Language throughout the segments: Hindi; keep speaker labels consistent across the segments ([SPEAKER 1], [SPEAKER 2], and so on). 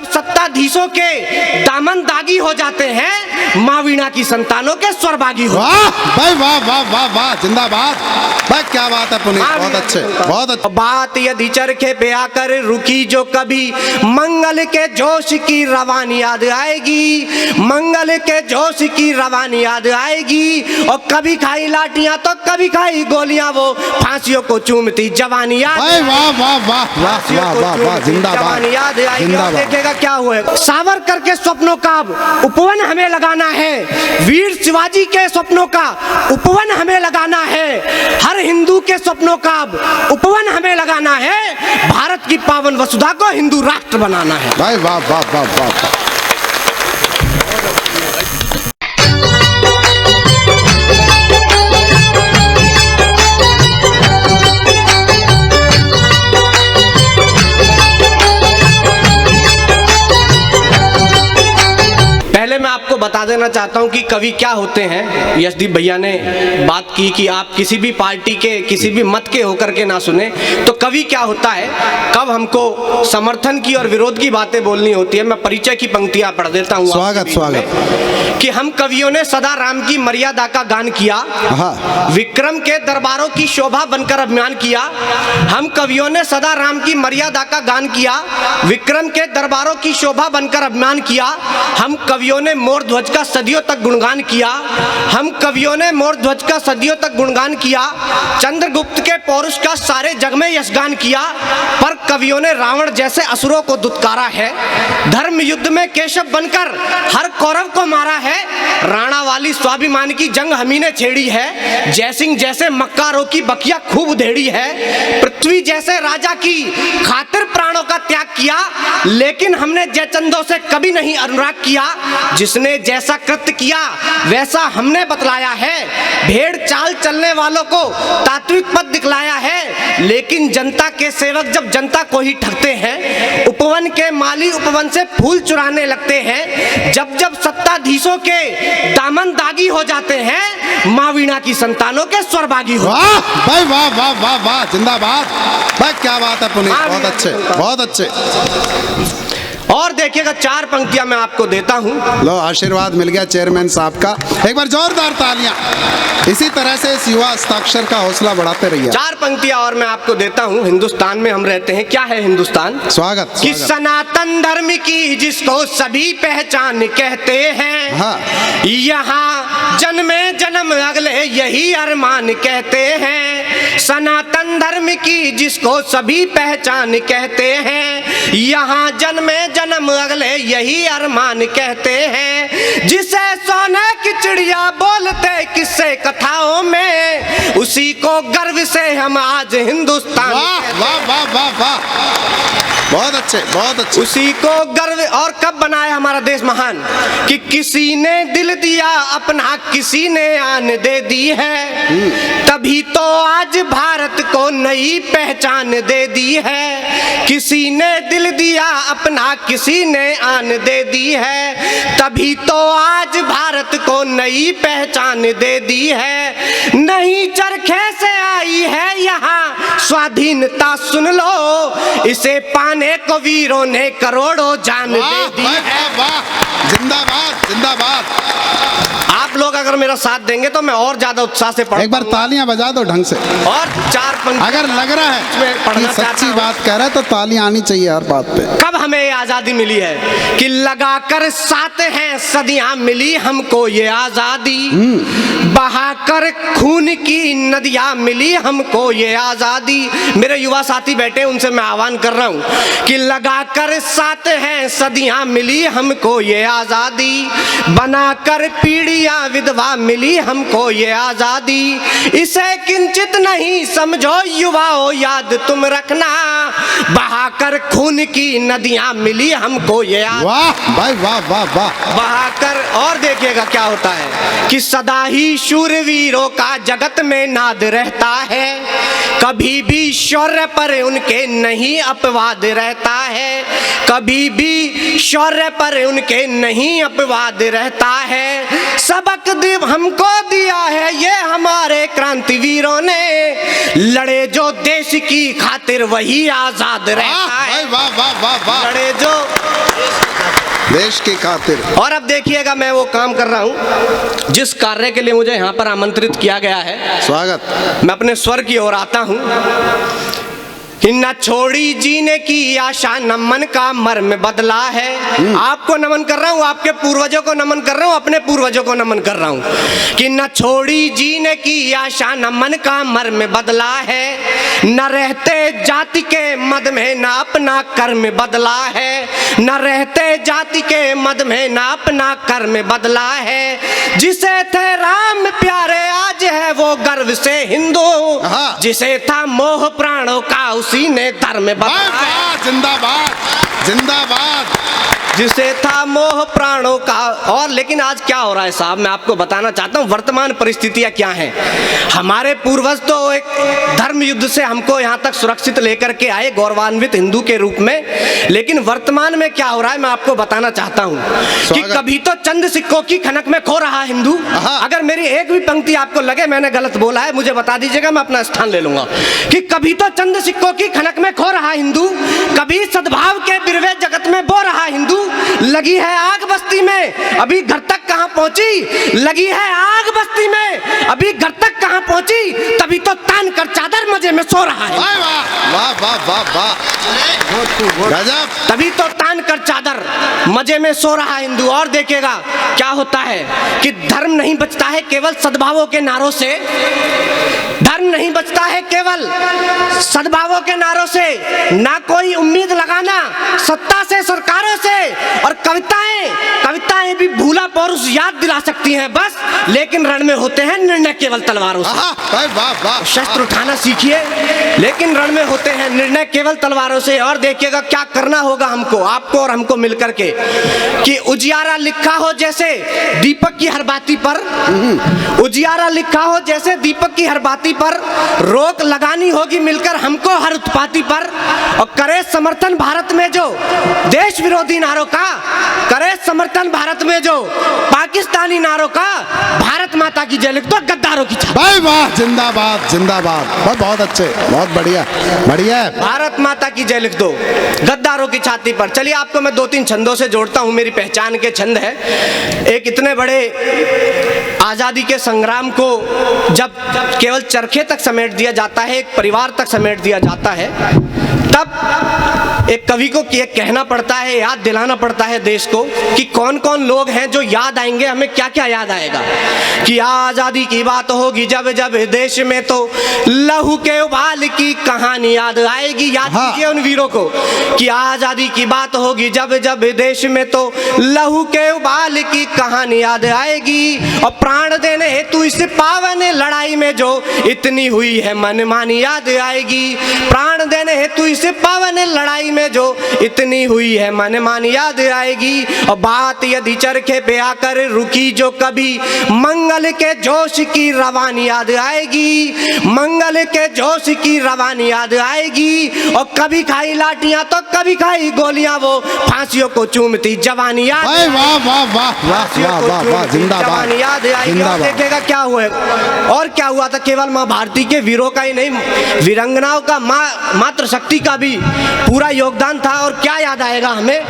[SPEAKER 1] जब सत्ताधीशों के दामन दागी हो जाते हैं, माँ वीणा की संतानों के स्वरभागी हो।
[SPEAKER 2] वाह भाई वाह वाह वाह वाह, जिंदाबाद भाई, क्या बात है पुनीत, बहुत अच्छे बहुत अच्छे।
[SPEAKER 1] बात यदि चरखे पे आकर रुकी जो कभी, मंगल के जोश की रवानी याद आएगी, मंगल के जोश की रवानी याद आएगी। और कभी खाई लाठियां तो कभी खाई गोलियां, वो फांसियों को चूमती जवानी याद
[SPEAKER 2] भाई वाह वाह वाह वाह वाह वाह वाह, जिंदाबाद
[SPEAKER 1] याद आएगी।
[SPEAKER 2] जिंदाबाद।
[SPEAKER 1] देखिएगा क्या हुआ। सावरकर के स्वप्नों का उपवन हमें लगाना है, वीर शिवाजी के स्वप्नों का उपवन हमें लगाना है, हर हिंदू के स्वप्नों का उपवन हमें लगाना है, भारत की पावन वसुधा को हिंदू राष्ट्र बनाना है।
[SPEAKER 2] भाई वाह वाह वाह वाह।
[SPEAKER 1] पहले मैं आपको बता देना चाहता हूं कि कवि क्या होते हैं। यशदीप भैया ने बात की कि आप किसी भी पार्टी के किसी भी मत के होकर के ना सुने, तो कवि क्या होता है, कब हमको समर्थन की और विरोध की बातें बोलनी होती है। मैं परिचय की पंक्तियां पढ़ देता हूं।
[SPEAKER 2] स्वागत स्वागत।
[SPEAKER 1] कि हम कवियों ने सदा राम की मर्यादा का गान किया, विक्रम के दरबारों की शोभा बनकर अभिमान किया। हम कवियों ने सदा राम की मर्यादा का गान किया, विक्रम के दरबारों की शोभा बनकर अभिमान किया। हम कवियों ने मोर ध्वज का सदियों तक गुणगान किया, हम कवियों ने मोर ध्वज का सदियों तक गुणगान किया। चंद्रगुप्त के पौरुष का सारे जग में यशगान किया, पर कवियों ने रावण जैसे असुरों को दुत्कारा है। धर्म युद्ध में केशव बनकर हर कौरव को मारा है, राणा वाली स्वाभिमान की जंग हमी ने छेड़ी है। जयसिंह जैसे मक्कारों की बकिया खूब उधेड़ी है, पृथ्वी जैसे राजा की खातिर प्राणों का त्याग किया, लेकिन हमने जयचंदों से कभी नहीं अनुराग किया। जिसने जैसा कृत्य किया वैसा हमने बतलाया है, भेड़ चाल चलने वालों को तात्विक पद दिखलाया है, लेकिन जनता के सेवक जब जनता को ही ठगते हैं, उपवन के माली उपवन से फूल चुराने लगते हैं। जब जब सत्ताधीशों के दामन दागी हो जाते हैं, माँ वीणा की संतानों के स्वरभागी हो।
[SPEAKER 2] वाह भाई वाह वाह वाह वाह, जिंदाबाद भाई, क्या बात है पुनीत, बहुत अच्छे बहुत अच्छे।
[SPEAKER 1] और देखिएगा चार पंक्तियां मैं आपको देता हूं।
[SPEAKER 2] लो आशीर्वाद मिल गया चेयरमैन साहब का, एक बार जोरदार तालियां। इसी तरह से इस युवा हस्ताक्षर का हौसला बढ़ाते रहिए।
[SPEAKER 1] चार पंक्तियां और मैं आपको देता हूं। हिंदुस्तान में हम रहते हैं। क्या है हिंदुस्तान?
[SPEAKER 2] स्वागत
[SPEAKER 1] कि सनातन धर्म की जिसको सभी पहचान कहते हैं,
[SPEAKER 2] हाँ।
[SPEAKER 1] यहाँ जन्मे जन्म अगले यही अरमान कहते हैं। सनातन धर्म की जिसको सभी पहचान कहते हैं, यहाँ जन्मे जन्म अगले यही अरमान कहते हैं। जिसे सोने की चिड़िया बोलते किस्से कथाओं में, उसी को गर्व से हम आज हिंदुस्तान।
[SPEAKER 2] वाह वाह वाह वाह वाह, बहुत अच्छे बहुत अच्छे।
[SPEAKER 1] उसी को गर्व। और कब बनाया हमारा देश महान? कि किसी ने दिल दिया अपना, किसी ने आन दे दी है, तभी तो आज भारत को नई पहचान दे दी है। किसी ने दिल दिया अपना, किसी ने आन दे दी है, तभी तो आज भारत को नई पहचान दे दी है। नहीं चरखे से आई है यहाँ स्वाधीनता, सुन लो, इसे पाने को वीरों ने करोड़ों जान दे दी है।
[SPEAKER 2] वाह, जिंदाबाद जिंदाबाद।
[SPEAKER 1] आप लोग अगर मेरा साथ देंगे तो मैं और ज्यादा उत्साह से पढ़ूंगा।
[SPEAKER 2] एक बार तालियां बजा दो ढंग से।
[SPEAKER 1] और चार पंक्ति
[SPEAKER 2] अगर लग रहा है कि सच्ची बात कह रहा है तो तालियां आनी चाहिए हर बात पे।
[SPEAKER 1] कब हमें आजादी मिली है? कि लगाकर साथ हैं सदियां मिली हमको ये आजादी, बहाकर खून की नदियां मिली हमको ये आजादी। मेरे युवा साथी बैठे, उनसे मैं आह्वान कर रहा हूं कि लगाकर साथ हैं सदियां मिली हमको ये आजादी, बनाकर पीढ़ियां विधवा मिली हमको ये आजादी। इसे किंचित नहीं समझो युवाओं याद तुम रखना, बहाकर खून की नदियां मिली हमको ये आजादी।
[SPEAKER 2] वाह भाई वाह वाह वाह।
[SPEAKER 1] बहाकर। और देखिएगा क्या होता है कि सदा ही शूरवीरों का जगत में नाद रहता है, कभी भी शौर्य पर उनके नहीं अपवाद रहता है, कभी भी शौर्य पर उनके नहीं अपवाद रहता है। सबक हमको दिया है ये हमारे क्रांतिवीरों ने, लड़े जो देश की खातिर वही आजाद रहता है।
[SPEAKER 2] वाह वाह वाह वाह।
[SPEAKER 1] लड़े जो
[SPEAKER 2] देश की खातिर।
[SPEAKER 1] और अब देखिएगा मैं वो काम कर रहा हूं जिस कार्य के लिए मुझे यहां पर आमंत्रित किया गया है।
[SPEAKER 2] स्वागत।
[SPEAKER 1] मैं अपने स्वर की ओर आता हूं कि न छोड़ी जीने की आशा, न मन का मर्म बदला है। आपको नमन कर रहा हूं, आपके पूर्वजों को नमन कर रहा हूं, अपने पूर्वजों को नमन कर रहा हूं कि न छोड़ी जीने की आशा, न मन का मर्म बदला है। न रहते जाति के मद में न अपना कर्म बदला है। न रहते जाति के मद में न अपना कर्म बदला है। जिसे थे राम प्यारे आज है वो गर्व से हिंदू। जिसे था मोह प्राणों का उसी ने धर्म बदला।
[SPEAKER 2] जिंदाबाद जिंदाबाद।
[SPEAKER 1] जिसे था मोह प्राणों का। और लेकिन आज क्या हो रहा है साहब, मैं आपको बताना चाहता हूं वर्तमान परिस्थितियां क्या हैं। हमारे पूर्वज तो एक धर्म युद्ध से हमको यहां तक सुरक्षित लेकर के आए, गौरवान्वित हिंदू के रूप में। लेकिन वर्तमान में क्या हो रहा है मैं आपको बताना चाहता हूं कि कभी तो चंद सिक्कों की खनक में खो रहा हिंदू। अगर मेरी एक भी पंक्ति आपको लगे मैंने गलत बोला है मुझे बता दीजिएगा, मैं अपना स्थान ले लूंगा। कि कभी तो चंद सिक्कों की खनक में खो रहा हिंदू, कभी सद्भाव के बिरवे जगत में बो रहा हिंदू। लगी है आग बस्ती में अभी घर तक कहां पहुंची, लगी है आग बस्ती में अभी घर तक कहां पहुंची, तभी तो तान कर चादर मजे में सो रहा है।
[SPEAKER 2] वाह वाह वाह वाह, गजब।
[SPEAKER 1] तभी तो तान कर चादर मजे में सो रहा हिंदू। और देखिएगा क्या होता है कि धर्म नहीं बचता है केवल सद्भावों के नारों से। धर्म नहीं बचता है केवल सद्भावों के नारों से। ना कोई उम्मीद लगाना सत्ता से, सरकारों से। और कविताएं भी भूला पौरुष याद दिला सकती हैं बस, लेकिन रण में होते हैं निर्णय केवल तलवारों से। शस्त्र उठाना सीखिए, लेकिन रण में होते हैं निर्णय केवल तलवारों से। और देखिएगा क्या करना होगा हमको, आपको और हमको मिलकर के, कि उजियारा लिखा हो जैसे दीपक की हर बाती पर, उजियारा लिखा हो जैसे दीपक की हर बाती पर, रोक लगानी होगी मिलकर हमको हर उत्पाती पर। और करे समर्थन भारत में जो देश विरोधी नारों का, करे समर्थन भारत में जो पाकिस्तानी नारों का, भारत माता की जय लिख दो गद्दारों की छाती।
[SPEAKER 2] भाई वाह, जिंदाबाद जिंदाबाद। बहुत अच्छे, बहुत बढ़िया बढ़िया है।
[SPEAKER 1] भारत माता की जय लिख दो गद्दारों की छाती पर। चलिए आपको मैं 2-3 छंदों से जोड़ता हूं, मेरी पहचान के छंद है। एक इतने बड़े आजादी के संग्राम को जब केवल चरखे तक समेट दिया जाता है, एक परिवार तक समेट दिया जाता है, तब एक कवि को ये कहना पड़ता है, याद दिलाना पड़ता है देश को कि कौन कौन लोग हैं जो याद आएंगे, हमें क्या क्या याद आएगा। कि आजादी की बात होगी जब जब देश में तो लहू के उबाल की कहानी याद आएगी। याद कीजिए उन वीरों को कि आजादी की बात होगी जब जब देश में तो लहू के उबाल की कहानी याद आएगी। और प्राण देने हेतु इस पावन लड़ाई में जो इतनी हुई है मनमानी याद आएगी। प्राण देने हेतु इस पावन लड़ाई में जो इतनी हुई है मनमानी याद आएगी। और बात यदि चरखे पे आकर रुकी जो कभी, मंगल के जोश की रवानी याद आएगी। मंगल के जोश की रवानी याद आएगी। और कभी खाई लाठियां तो कभी खाई गोलियां, वो फांसियों को चूमती जवानी याद आएगी।
[SPEAKER 2] वाह वाह वाह वाह वाह, जिंदाबाद
[SPEAKER 1] याद आएगी। और देखेगा क्या हुआ, और क्या हुआ था। केवल माँ भारती के वीरों का ही नहीं, वीरांगनाओं का, मातृ शक्ति का भी पूरा योगदान था। और क्या याद आएगा हमें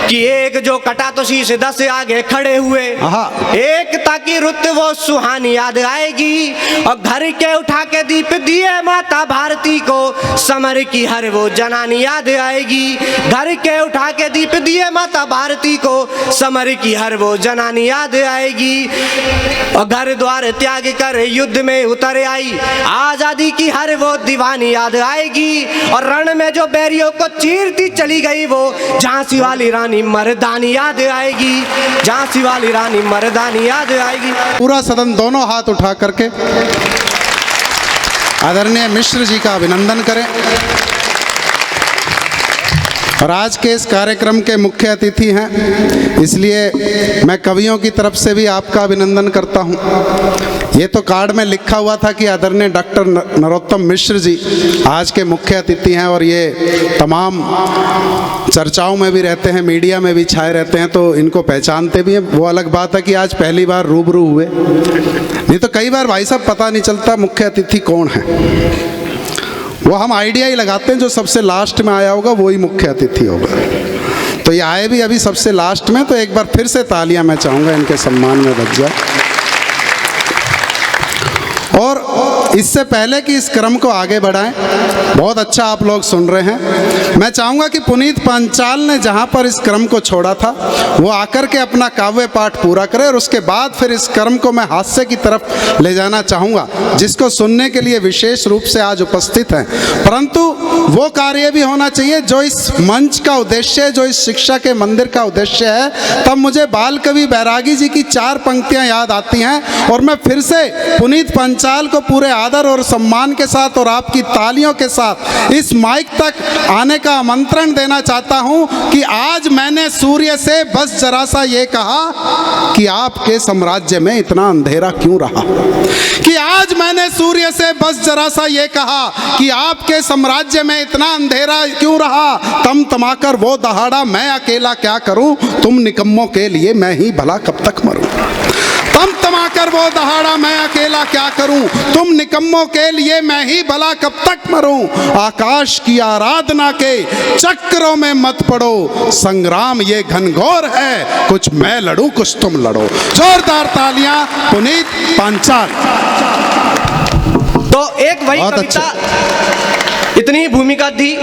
[SPEAKER 1] कि एक जो कटा तो शीश 10 आगे खड़े हुए, एकता की रुत वो सुहानी याद आएगी। और घर के उठा के दीप दिए माता भारती को, समर की हर वो जनानी याद आएगी। घर के उठा के दीप दिए माता भारती को, समर की हर वो जनानी याद आएगी। और घर द्वार त्याग कर युद्ध में उतर आई, आजादी की हर वो दीवानी याद आएगी। और रण में जो बैरियों को चीरती चली गई, वो झांसी वाली रानी मर्दानी याद आएगी। झांसी वाली रानी मर्दानी याद आएगी।
[SPEAKER 2] पूरा सदन दोनों हाथ उठा करके आदरणीय मिश्र जी का अभिनंदन करें। और आज के इस कार्यक्रम के मुख्य अतिथि हैं, इसलिए मैं कवियों की तरफ से भी आपका अभिनंदन करता हूं। ये तो कार्ड में लिखा हुआ था कि आदरणीय डॉक्टर नरोत्तम मिश्र जी आज के मुख्य अतिथि हैं, और ये तमाम चर्चाओं में भी रहते हैं, मीडिया में भी छाए रहते हैं, तो इनको पहचानते भी हैं। वो अलग बात है कि आज पहली बार रूबरू हुए, नहीं तो कई बार भाई साहब पता नहीं चलता मुख्य अतिथि कौन है। वो हम आइडिया ही लगाते हैं, जो सबसे लास्ट में आया होगा वही मुख्य अतिथि होगा। तो ये आए भी अभी सबसे लास्ट में, तो एक बार फिर से तालियां मैं चाहूँगा इनके सम्मान में बज जाए। और इससे पहले कि इस क्रम को आगे बढ़ाएं, बहुत अच्छा आप लोग सुन रहे हैं, मैं चाहूँगा कि पुनीत पांचाल ने जहाँ पर इस क्रम को छोड़ा था वो आकर के अपना काव्य पाठ पूरा करे, और उसके बाद फिर इस क्रम को मैं हास्य की तरफ ले जाना चाहूँगा, जिसको सुनने के लिए विशेष रूप से आज उपस्थित हैं। परंतु वो कार्य भी होना चाहिए जो इस मंच का उद्देश्य है, जो इस शिक्षा के मंदिर का उद्देश्य है। तब मुझे बाल कवि बैरागी जी की 4 पंक्तियाँ याद आती हैं, और मैं फिर से पुनीत पांचाल को पूरे आदर और सम्मान के साथ और आपकी तालियों के साथ इस माइक तक आने का आमंत्रण देना चाहता हूं कि आज मैंने सूर्य से बस जरा सा ये कहा कि आपके साम्राज्य में इतना अंधेरा क्यों रहा, कि आज मैंने सूर्य से बस जरा सा ये कहा कि आपके साम्राज्य में इतना अंधेरा क्यों रहा, तमतमाकर वो दहाड़ा मैं अकेला क्या करूं, तुम निकम्मों के लिए मैं ही भला कब तक मरूं। तमतमाकर वो दहाड़ा मैं अकेला क्या करूं, तुम निकम्मों के लिए मैं ही भला कब तक मरूं। आकाश की आराधना के चक्रों में मत पड़ो, संग्राम ये घनघोर है, कुछ मैं लड़ूं कुछ तुम लड़ो। जोरदार तालियां पुनीत पांचाल।
[SPEAKER 1] तो एक वही कविता, इतनी ही भूमिका थी,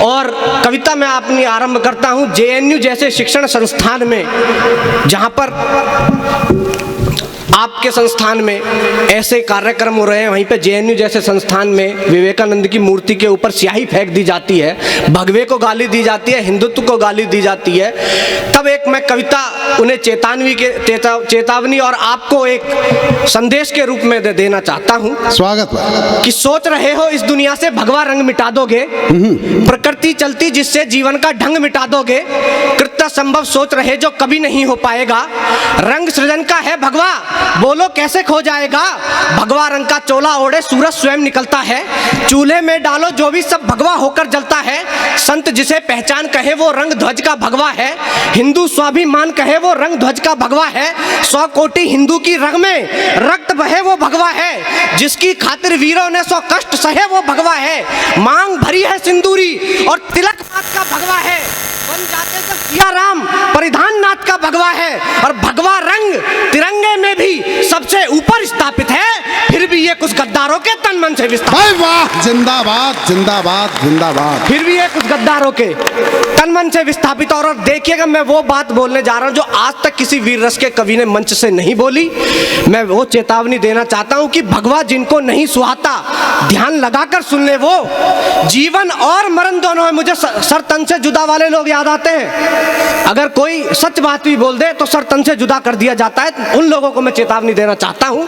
[SPEAKER 1] और कविता मैं अपनी आरंभ करता हूं। जेएनयू जैसे शिक्षण संस्थान में, जहां पर आपके संस्थान में ऐसे कार्यक्रम हो रहे हैं, वहीं पे जेएनयू जैसे संस्थान में विवेकानंद की मूर्ति के ऊपर स्याही फेंक दी जाती है, भगवे को गाली दी जाती है, हिंदुत्व को गाली दी जाती है, तब एक मैं कविता उन्हें चेतावनी और आपको एक संदेश के रूप में देना चाहता हूं।
[SPEAKER 2] स्वागत है।
[SPEAKER 1] कि सोच रहे हो इस दुनिया से भगवा रंग मिटा दोगे, प्रकृति चलती जिससे जीवन का ढंग मिटा दोगे, कृत्य संभव सोच रहे जो कभी नहीं हो पाएगा, रंग सृजन का है भगवा बोलो कैसे खो जाएगा, भगवा रंग का चोला ओढ़े सूरज स्वयं निकलता है, चूल्हे में डालो जो भी सब भगवा होकर जलता है, संत जिसे पहचान कहे वो रंग ध्वज का भगवा है, हिंदू स्वाभिमान कहे वो रंग ध्वज का भगवा है, 100 कोटि हिंदू की रग में रक्त बहे वो भगवा है, जिसकी खातिर वीरों ने 100 कष्ट सहे वो भगवा है, मांग भरी है सिंदूरी और तिलक नाथ का भगवा है, बन जाते जब सिया राम परिधान नाथ का भगवा है, और भगवा रंग तिरंगे में भी सबसे ऊपर स्थापित है, फिर भी ये कुछ गद्दारों के तन मन से विस्थापित।
[SPEAKER 2] वाह, जिंदाबाद जिंदाबाद जिंदाबाद।
[SPEAKER 1] फिर भी ये कुछ गद्दारों के तन मन से विस्थापित। और देखिएगा, मैं वो बात बोलने जा रहा हूं जो आज तक किसी वीर रस के कवि ने मंच से नहीं बोली। मैं वो चेतावनी देना चाहता हूं कि भगवा जिनको नहीं सुहाता, ध्यान लगाकर सुन ले, वो जीवन और मरण दोनों है। मुझे सर तन से जुदा वाले लोग याद आते हैं, अगर कोई सच बात भी बोल दे तो सर तन से जुदा कर दिया जाता है। उन लोगों को मैं चेतावनी देना चाहता हूं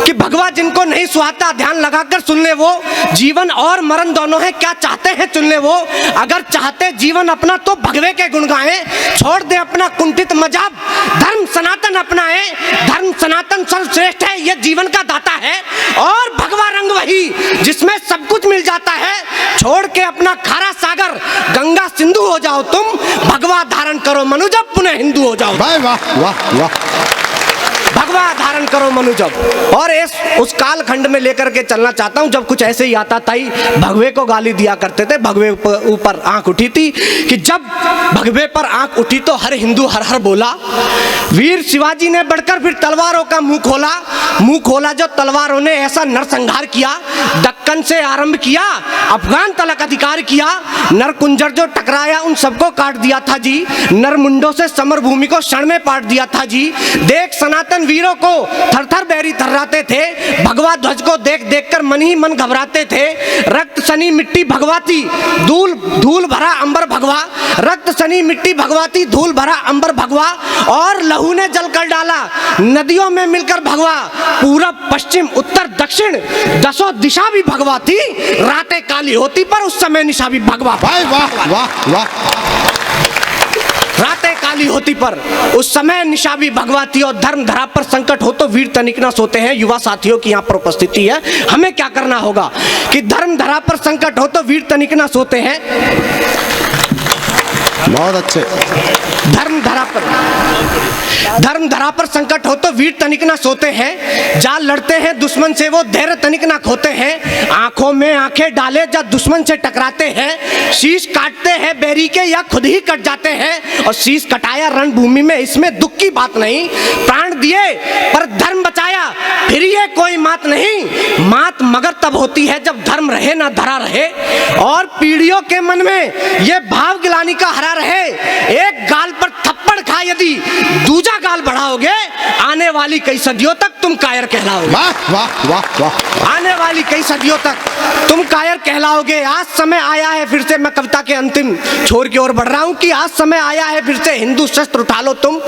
[SPEAKER 1] कि भगवा जिनको नहीं सुहाता, ध्यान लगाकर सुन ले, वो जीवन और मरण दोनों है, क्या चाहते हैं चुन ले वो, अगर चाहते जीवन अपना तो भगवे के गुण गाएं, छोड़ दे अपना कुंठित मजाब, धर्म सनातन अपनाए, धर्म सनातन सर्वश्रेष्ठ है, यह जीवन का दाता है, और भगवा रंग वही जिसमें सब कुछ मिल जाता है, छोड़ के अपना खारा सागर गंगा सिंधु हो जाओ तुम, भगवा धारण करो मनु जब पुनः हिंदू हो जाओ।
[SPEAKER 2] वाह वाह वाह वाह।
[SPEAKER 1] भगवा धारण करो मनु जब। और उस काल खंड में लेकर के चलना चाहता हूं जब कुछ ऐसे ही आता था, भगवे को गाली दिया करते थे, भगवे ऊपर आंख उठी थी, कि जब भगवे पर आंख उठी तो हर हिंदू हर हर बोला, वीर शिवाजी ने बढ़कर फिर तलवारों का मुंह खोला जो तलवारों ने ऐसा नरसंहार किया, दक्कन से आरंभ किया अफगान तलक अधिकार किया, नरकुंजर जो टकराया उन सबको काट दिया था जी, नरमुंडों से समर भूमि को क्षण में पाट दिया था जी, देख सनातन वीरों को थर थर बैरी थर्राते थे, भगवा ध्वज को देख देख कर मन ही मन घबराते थे, रक्त सनी मिट्टी भगवाती धूल भरा अंबर भगवा, रक्त सनी मिट्टी भगवाती धूल भरा अंबर भगवा, और लहू ने जल कर डाला नदियों में मिलकर भगवा, पूरब पश्चिम उत्तर दक्षिण दसों दिशा भी भगवा थी, रातें काली होती पर उस समय निशा भी भगवा।
[SPEAKER 2] वाह वाह वाह वाह।
[SPEAKER 1] रातें काली होती पर उस समय निशा भी भगवा थी, और धर्म धरा पर संकट हो तो वीर तनिक न सोते हैं। युवा साथियों की यहाँ पर उपस्थिति है, हमें क्या करना होगा कि धर्म धरा पर संकट हो तो वीर तनिक न सोते हैं।
[SPEAKER 2] बहुत अच्छे।
[SPEAKER 1] धर्म धरा पर संकट हो तो वीर तनिक ना सोते हैं, जा लड़ते हैं दुश्मन से वो धैर्य तनिक ना खोते हैं। आंखों में आंखें डाले जब दुश्मन से टकराते हैं, शीश काटते हैं बैरी के या खुद ही कट जाते हैं। और शीश कटाया रणभूमि में इसमें दुख की बात नहीं, प्राण दिए पर धर्म बचाया फिर ये कोई मात नहीं। मात मगर तब होती है जब धर्म रहे ना धरा रहे, और पीढ़ियों के मन में ये भाव गिलानी का हरा रहे। एक गाल पर थप्पड़ खा यदि दूजा गाल बढ़ाओगे, आने वाली कई सदियों तक तुम कायर कहलाओगे।
[SPEAKER 2] वाह वाह वाह वाह।
[SPEAKER 1] आने वाली कई सदियों तक तुम कायर कहलाओगे। आज समय आया है फिर से, मैं कविता के अंतिम छोर की ओर बढ़ रहा हूं कि आज समय आया है फिर से हिंदू शस्त्र उठा लो तुम।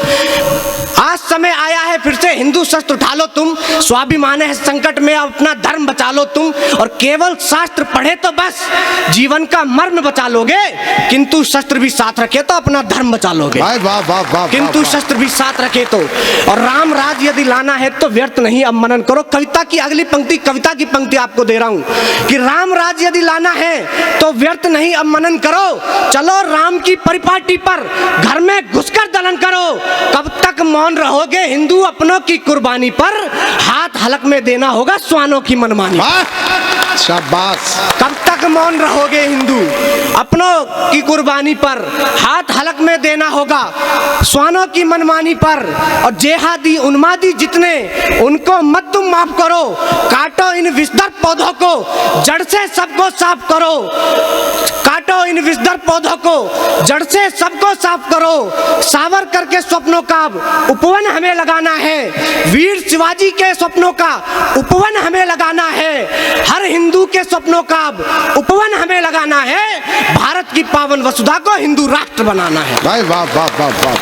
[SPEAKER 1] आज समय आया है फिर से हिंदू शस्त्र उठा लो तुम। स्वाभिमान है संकट में अपना धर्म बचा लो तुम। और केवल शास्त्र पढ़े तो बस जीवन का मर्म बचा लोगे, किंतु शस्त्र भी साथ रखे तो अपना धर्म बचा लोगे।
[SPEAKER 2] वाह वाह वाह वाह।
[SPEAKER 1] किंतु शस्त्र भी साथ रखे तो। और राम राज यदि लाना है तो व्यर्थ नहीं अब मनन करो। कविता की अगली पंक्ति, कविता की पंक्ति आपको दे रहा हूं कि राम राज यदि लाना है तो व्यर्थ नहीं अब मनन करो। चलो राम की परिपाटी पर घर में घुसकर दलन करो। कब तक मौन रहोगे हिंदू अपनों की कुर्बानी पर, हाथ हलक में देना होगा स्वानों की मनमानी।
[SPEAKER 2] शाबाश।
[SPEAKER 1] कब तक मौन रहोगे हिंदू अपनों की कुर्बानी पर, हाथ हलक में देना होगा स्वानों की मनमानी पर। और जेहादी उन्मादी जितने उनको मत तुम माफ करो, काटो इन विषधर पौधों को जड़ से सबको साफ करो। काटो इन विषधर पौधों को जड़ से सबको साफ करो। सावरकर के स्वप्नों का उपवन हमें लगाना है, वीर शिवाजी के स्वप्नों का उपवन हमें लगाना है। हर हिंदू के स्वप्नों का उपवन हमें लगाना है। भारत की पावन वसुधा को हिंदू राष्ट्र बनाना है।
[SPEAKER 2] वाह वाह वाह वाह वाह।